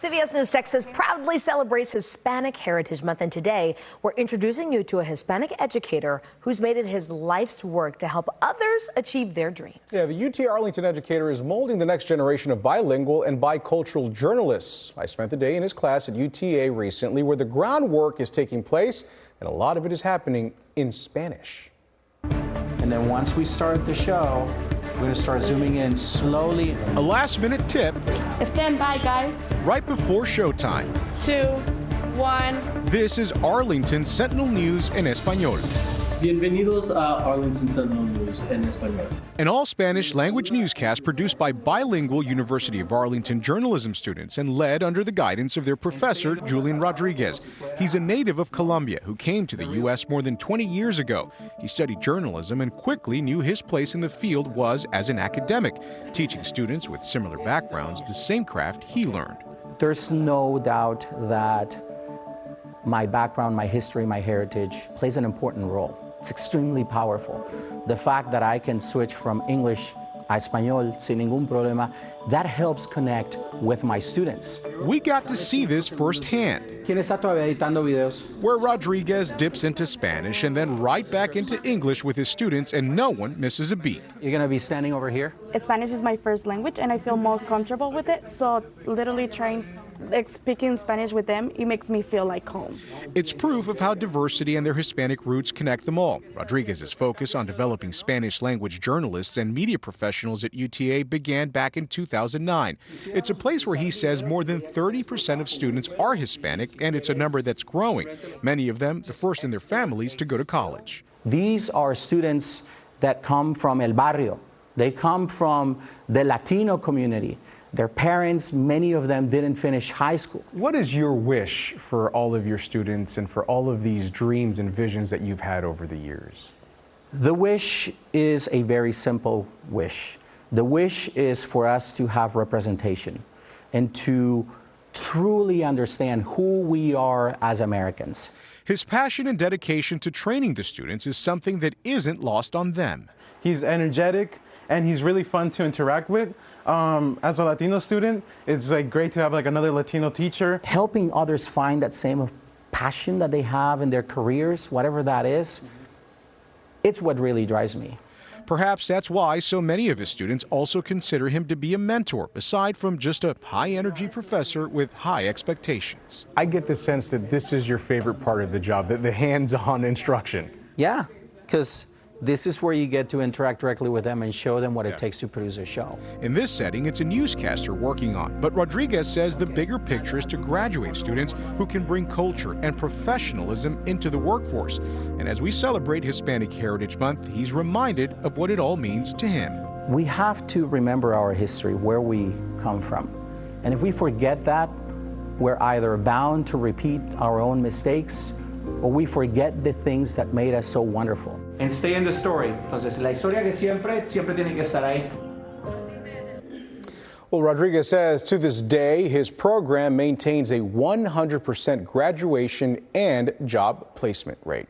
CBS News Texas proudly celebrates Hispanic Heritage Month, and today we're introducing you to a Hispanic educator who's made it his life's work to help others achieve their dreams. Yeah, the UTA Arlington educator is molding the next generation of bilingual and bicultural journalists. I spent the day in his class at UTA recently where the groundwork is taking place, and a lot of it is happening in Spanish. And then once we start the show, we're going to start zooming in slowly. A last-minute tip. Stand by, guys. Right before showtime. 2, 1. This is Arlington Sentinel News en Español. Bienvenidos a Arlington Sentinel News en Español. An all-Spanish language newscast produced by bilingual University of Arlington journalism students and led under the guidance of their professor, Julian Rodriguez. He's a native of Colombia who came to the U.S. more than 20 years ago. He studied journalism and quickly knew his place in the field was as an academic, teaching students with similar backgrounds the same craft he learned. There's no doubt that my background, my history, my heritage plays an important role. It's extremely powerful. The fact that I can switch from English a Español sin ningún problema, that helps connect with my students. We got to see this firsthand. ¿Quién está todavía editando videos? Where Rodriguez dips into Spanish and then right back into English with his students, and no one misses a beat. You're going to be standing over here? Spanish is my first language and I feel more comfortable with it, so literally speaking Spanish with them, it makes me feel like home. It's proof of how diversity and their Hispanic roots connect them all. Rodriguez's focus on developing Spanish language journalists and media professionals at UTA began back in 2009. It's a place where he says more than 30% of students are Hispanic, and it's a number that's growing. Many of them the first in their families to go to college. These are students that come from El Barrio. They come from the Latino community. Their parents, many of them didn't finish high school. What is your wish for all of your students and for all of these dreams and visions that you've had over the years? The wish is a very simple wish. The wish is for us to have representation and to truly understand who we are as Americans. His passion and dedication to training the students is something that isn't lost on them. He's energetic and he's really fun to interact with. As a Latino student, it's great to have another Latino teacher. Helping others find that same passion that they have in their careers, whatever that is, it's what really drives me. Perhaps that's why so many of his students also consider him to be a mentor, aside from just a high-energy professor with high expectations. I get the sense that this is your favorite part of the job, the hands-on instruction. Yeah, because this is where you get to interact directly with them and show them what it takes to produce a show. In this setting, it's a newscaster working on, but Rodriguez says the bigger picture is to graduate students who can bring culture and professionalism into the workforce. And as we celebrate Hispanic Heritage Month, he's reminded of what it all means to him. We have to remember our history, where we come from. And if we forget that, we're either bound to repeat our own mistakes or we forget the things that made us so wonderful. And stay in the story. Entonces, la historia que siempre tiene que estar ahí. Well, Rodriguez says to this day, his program maintains a 100% graduation and job placement rate.